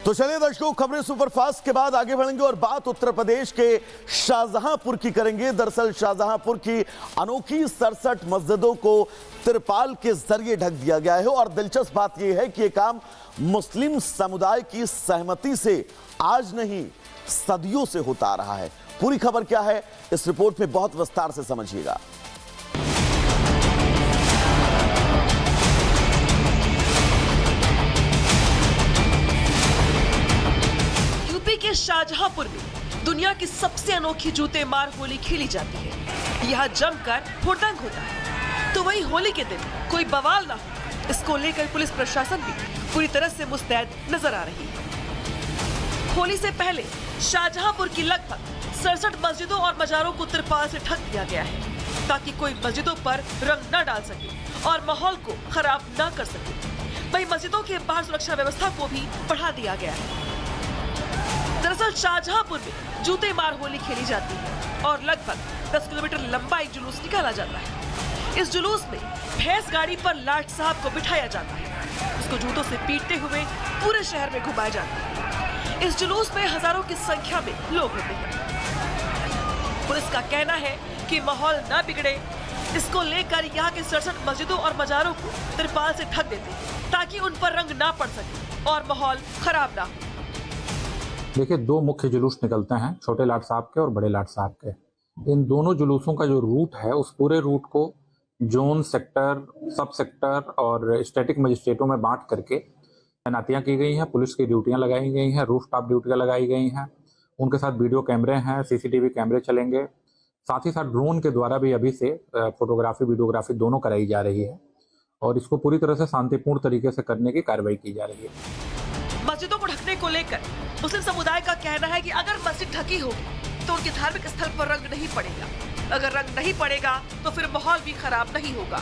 तो चलिए दर्शकों, खबरें सुपरफास्ट के बाद आगे बढ़ेंगे और बात उत्तर प्रदेश के शाहजहांपुर की करेंगे। दरअसल शाहजहांपुर की अनोखी 67 मस्जिदों को तिरपाल के जरिए ढक दिया गया है और दिलचस्प बात यह है कि यह काम मुस्लिम समुदाय की सहमति से आज नहीं सदियों से होता आ रहा है। पूरी खबर क्या है इस रिपोर्ट में बहुत विस्तार से समझिएगा। के शाहजहांपुर में दुनिया की सबसे अनोखी जूते मार होली खेली जाती है। यहाँ जमकर हुड़दंग होता है। तो वही होली के दिन कोई बवाल ना हो, इसको लेकर पुलिस प्रशासन भी पूरी तरह से मुस्तैद नजर आ रही है। होली से पहले शाहजहांपुर की लगभग 67 मस्जिदों और मजारों को तिरपाल से ढक दिया गया है ताकि कोई मस्जिदों पर रंग न डाल सके और माहौल को खराब न कर सके। वही मस्जिदों के बाहर सुरक्षा व्यवस्था को भी बढ़ा दिया गया है। दरअसल शाहजहांपुर में जूते मार होली खेली जाती है और लगभग 10 किलोमीटर लंबा एक जुलूस निकाला जाता है। इस जुलूस में भैंस गाड़ी पर लाट साहब को बिठाया जाता है। उसको जूतों से पीटते हुए पूरे शहर में घुमाया जाता है। इस जुलूस में हजारों की संख्या में लोग होते हैं। पुलिस का कहना है कि माहौल न बिगड़े, इसको लेकर यहाँ के 67 मस्जिदों और मजारों को तिरपाल से ढक देते हैं ताकि उन पर रंग ना पड़ सके और माहौल खराब ना हो। देखिए, दो मुख्य जुलूस निकलते हैं, छोटे लाट साहब के और बड़े लाट साहब के। इन दोनों जुलूसों का जो रूट है, उस पूरे रूट को जोन, सेक्टर, सब सेक्टर और स्टैटिक मजिस्ट्रेटों में बांट करके तैनातियां की गई हैं। पुलिस की ड्यूटियां लगाई गई हैं, रूफ टॉप ड्यूटियां लगाई गई हैं। उनके साथ वीडियो कैमरे हैं, सीसीटीवी कैमरे चलेंगे। साथ ही साथ ड्रोन के द्वारा भी अभी से फोटोग्राफी वीडियोग्राफी दोनों कराई जा रही है और इसको पूरी तरह से शांतिपूर्ण तरीके से करने की कार्रवाई की जा रही है। मस्जिदों को ढकने को लेकर मुस्लिम समुदाय का कहना है कि अगर मस्जिद ढकी होगी तो उनके धार्मिक स्थल पर रंग नहीं पड़ेगा। अगर रंग नहीं पड़ेगा तो फिर माहौल भी खराब नहीं होगा।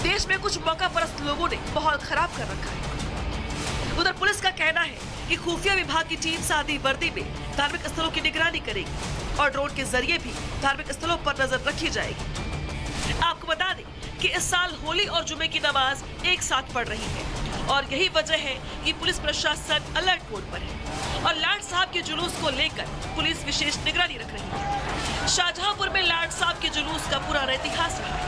देश में कुछ मौका परस्त लोगों ने माहौल खराब कर रखा है। उधर पुलिस का कहना है कि खुफिया विभाग की टीम सादी वर्दी में धार्मिक स्थलों की निगरानी करेगी और ड्रोन के जरिए भी धार्मिक स्थलों पर नजर रखी जाएगी। आपको बता दें कि इस साल होली और जुमे की नमाज एक साथ पढ़ रही है और यही वजह है कि पुलिस प्रशासन अलर्ट मोड पर है और लाट साहब के जुलूस को लेकर पुलिस विशेष निगरानी रख रही है। शाहजहांपुर में लाट साहब के जुलूस का पुराना इतिहास रहा है।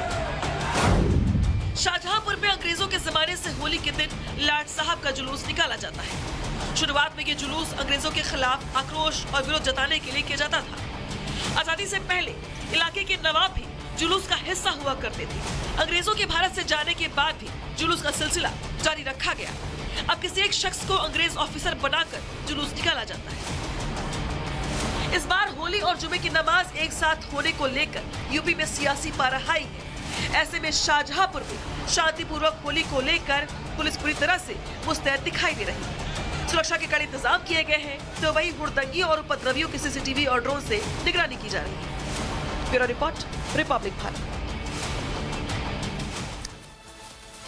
शाहजहांपुर में अंग्रेजों के जमाने से होली के दिन लाट साहब का जुलूस निकाला जाता है। शुरुआत में ये जुलूस अंग्रेजों के खिलाफ आक्रोश और विरोध जताने के लिए किया जाता था। आजादी से पहले इलाके के नवाब भी जुलूस का हिस्सा हुआ करते थे। अंग्रेजों के भारत से जाने के बाद भी जुलूस का सिलसिला जारी रखा गया। अब किसी एक शख्स को अंग्रेज ऑफिसर बनाकर जुलूस निकाला जाता है। इस बार होली और जुमे की नमाज एक साथ होने को लेकर यूपी में सियासी पारा हाई है। ऐसे में शाहजहांपुर में शांतिपूर्वक होली को लेकर पुलिस पूरी तरह से मुस्तैद दिखाई दे रही है। सुरक्षा के कड़े इंतजाम किए गए हैं तो वही हुड़दंगी और उपद्रवियों की सीसीटीवी और ड्रोन से निगरानी की जा रही है। Bureau report, Republic Bharat.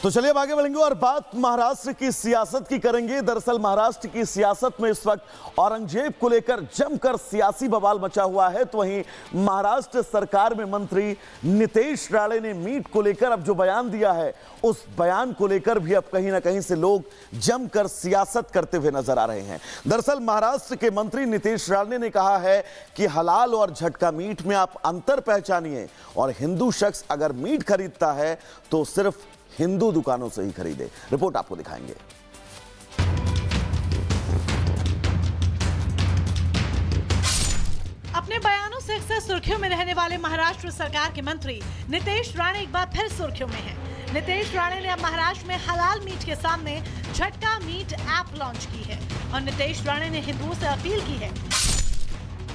तो चलिए अब आगे बढ़ेंगे और बात महाराष्ट्र की सियासत की करेंगे। दरअसल महाराष्ट्र की सियासत में इस वक्त औरंगजेब को लेकर जमकर सियासी बवाल मचा हुआ है। तो वहीं महाराष्ट्र सरकार में मंत्री नितेश राणे ने मीट को लेकर अब जो बयान दिया है, उस बयान को लेकर भी अब कहीं ना कहीं से लोग जमकर सियासत करते हुए नजर आ रहे हैं। दरअसल महाराष्ट्र के मंत्री नितेश राणे ने कहा है कि हलाल और झटका मीट में आप अंतर पहचानिए और हिंदू शख्स अगर मीट खरीदता है तो सिर्फ हिंदू दुकानों से ही खरीदे। रिपोर्ट आपको दिखाएंगे। अपने बयानों से अक्सर सुर्खियों में रहने वाले महाराष्ट्र सरकार के मंत्री नितेश राणे एक बार फिर सुर्खियों में हैं। नितेश राणे ने अब महाराष्ट्र में हलाल मीट के सामने झटका मीट ऐप लॉन्च की है और नितेश राणे ने हिंदुओं से अपील की है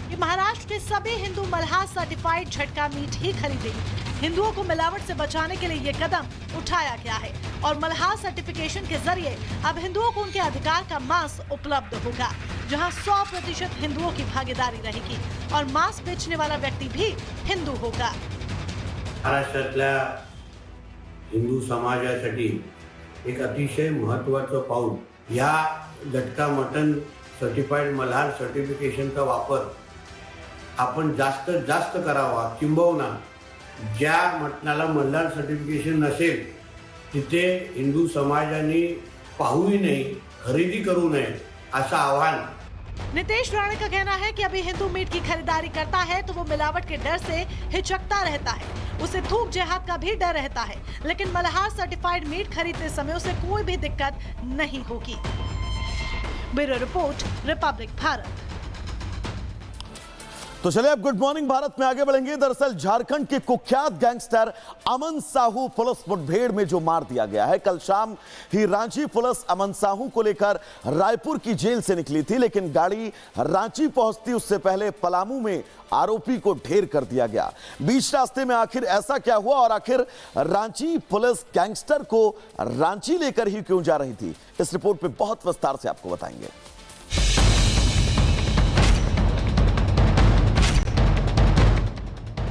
कि महाराष्ट्र के सभी हिंदू मल्हार सर्टिफाइड झटका मीट ही खरीदें। हिंदुओं को मिलावट से बचाने के लिए ये कदम उठाया गया है और मल्हार सर्टिफिकेशन के जरिए अब हिंदुओं को उनके अधिकार का मांस उपलब्ध होगा, जहां 100% हिंदुओं की भागीदारी रहेगी और मांस बेचने वाला व्यक्ति भी हिंदू होगा। महाराष्ट्रातल्या हिंदू समाजासाठी एक अतिशय महत्त्वाचं पाऊल या झटका मटन सर्टिफाइड मल्हार सर्टिफिकेशनचा वापर आपण जास्तीत जास्त करावा। किंबहुना ज्या मटणाला मल्हार सर्टिफिकेशन नसेल तिथे हिंदू समाजाने पाहूही नाही, खरेदी करू नये असं आव्हान नितेश राणे का कहना है कि अभी हिंदू मीट की खरीदारी करता है तो वो मिलावट के डर से हिचकता रहता है, उसे थूक जेहाद का भी डर रहता है, लेकिन मल्हार सर्टिफाइड मीट खरीदते समय उसे कोई भी दिक्कत नहीं होगी। Bureau report, Republic Bharat. तो चलिए अब गुड मॉर्निंग भारत में आगे बढ़ेंगे। दरअसल झारखंड के कुख्यात गैंगस्टर अमन साहू पुलिस मुठभेड़ में जो मार दिया गया है, कल शाम ही रांची पुलिस अमन साहू को लेकर रायपुर की जेल से निकली थी, लेकिन गाड़ी रांची पहुंचती उससे पहले पलामू में आरोपी को ढेर कर दिया गया। बीच रास्ते में आखिर ऐसा क्या हुआ और आखिर रांची पुलिस गैंगस्टर को रांची लेकर ही क्यों जा रही थी, इस रिपोर्ट में बहुत विस्तार से आपको बताएंगे।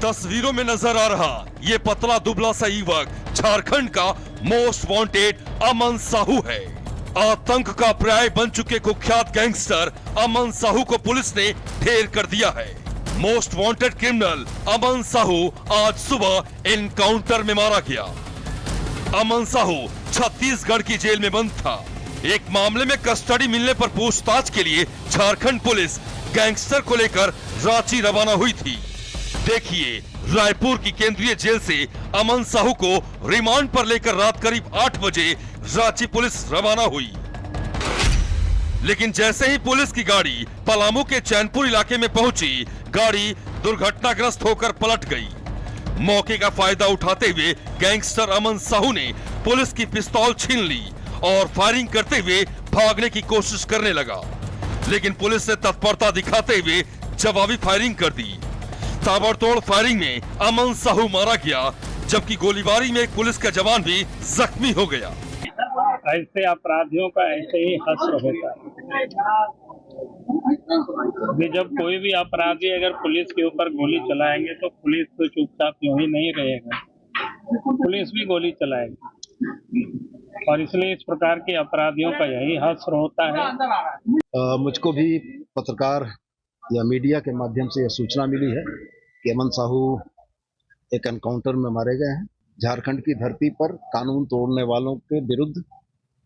तस्वीरों में नजर आ रहा ये पतला दुबला सा युवक झारखंड का मोस्ट वांटेड अमन साहू है। आतंक का पर्याय बन चुके कुख्यात गैंगस्टर अमन साहू को पुलिस ने ढेर कर दिया है। मोस्ट वांटेड क्रिमिनल अमन साहू आज सुबह एनकाउंटर में मारा गया। अमन साहू छत्तीसगढ़ की जेल में बंद था। एक मामले में कस्टडी मिलने पर पूछताछ के लिए झारखंड पुलिस गैंगस्टर को लेकर रांची रवाना हुई थी। देखिए रायपुर की केंद्रीय जेल से अमन साहू को रिमांड पर लेकर रात करीब 8 बजे रांची पुलिस रवाना हुई। लेकिन जैसे ही पुलिस की गाड़ी पलामू के चैनपुर इलाके में पहुंची, गाड़ी दुर्घटनाग्रस्त होकर पलट गई। मौके का फायदा उठाते हुए गैंगस्टर अमन साहू ने पुलिस की पिस्तौल छीन ली और फायरिंग करते हुए भागने की कोशिश करने लगा, लेकिन पुलिस ने तत्परता दिखाते हुए जवाबी फायरिंग कर दी। ताबड़तोड़ फायरिंग में अमन साहू मारा गया, जबकि गोलीबारी में एक पुलिस का जवान भी जख्मी हो गया। ऐसे अपराधियों का ऐसे ही हश्र होता है कि जब कोई भी अपराधी अगर पुलिस के ऊपर गोली चलाएंगे तो पुलिस तो चुपचाप यूं ही नहीं रहेगा, पुलिस भी गोली चलाएगी, और इसलिए इस प्रकार के अपराधियों का यही हश्र होता है। मुझको भी पत्रकार या मीडिया के माध्यम से यह सूचना मिली है कि अमन साहू एक एनकाउंटर में मारे गए हैं। झारखंड की धरती पर कानून तोड़ने वालों के विरुद्ध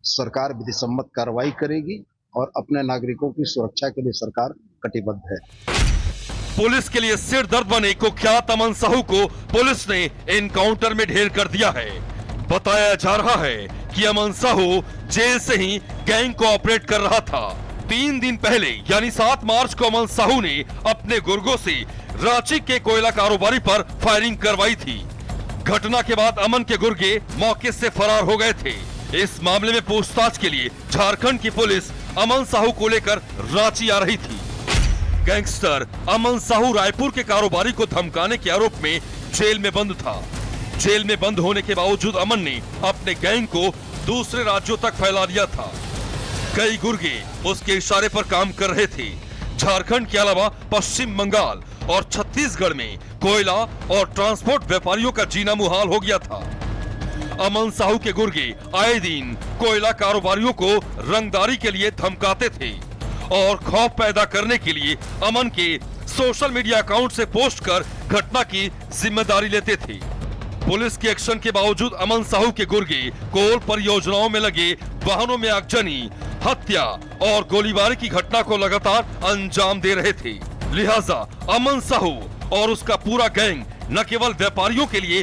सरकार विधिसम्मत कार्रवाई करेगी और अपने नागरिकों की सुरक्षा के लिए सरकार कटिबद्ध है। पुलिस के लिए सिर दर्द बने कुख्यात अमन साहू को पुलिस ने एनकाउंटर में ढेर कर दिया है। बताया जा रहा है कि अमन साहू जेल से ही गैंग को ऑपरेट कर रहा था। 3 दिन पहले यानी 7 मार्च को अमन साहू ने अपने गुर्गों से रांची के कोयला कारोबारी पर फायरिंग करवाई थी। घटना के बाद अमन के गुर्गे मौके से फरार हो गए थे। इस मामले में पूछताछ के लिए झारखंड की पुलिस अमन साहू को लेकर रांची आ रही थी। गैंगस्टर अमन साहू रायपुर के कारोबारी को धमकाने के आरोप में जेल में बंद था। जेल में बंद होने के बावजूद अमन ने अपने गैंग को दूसरे राज्यों तक फैला दिया था। कई गुर्गे उसके इशारे पर काम कर रहे थे। झारखंड के अलावा पश्चिम बंगाल और छत्तीसगढ़ में कोयला और ट्रांसपोर्ट व्यापारियों का जीना मुहाल हो गया था। अमन साहू के गुर्गे आए दिन कोयला कारोबारियों को रंगदारी के लिए धमकाते थे और खौफ पैदा करने के लिए अमन के सोशल मीडिया अकाउंट से पोस्ट कर घटना की जिम्मेदारी लेते थे। पुलिस के एक्शन के बावजूद अमन साहू के गुर्गे कोल परियोजनाओं में लगे वाहनों में आगजनी, हत्या और गोलीबारी की घटना को लगातार अंजाम दे रहे थे। लिहाजा अमन साहू और उसका पूरा गैंग न केवल व्यापारियों के लिए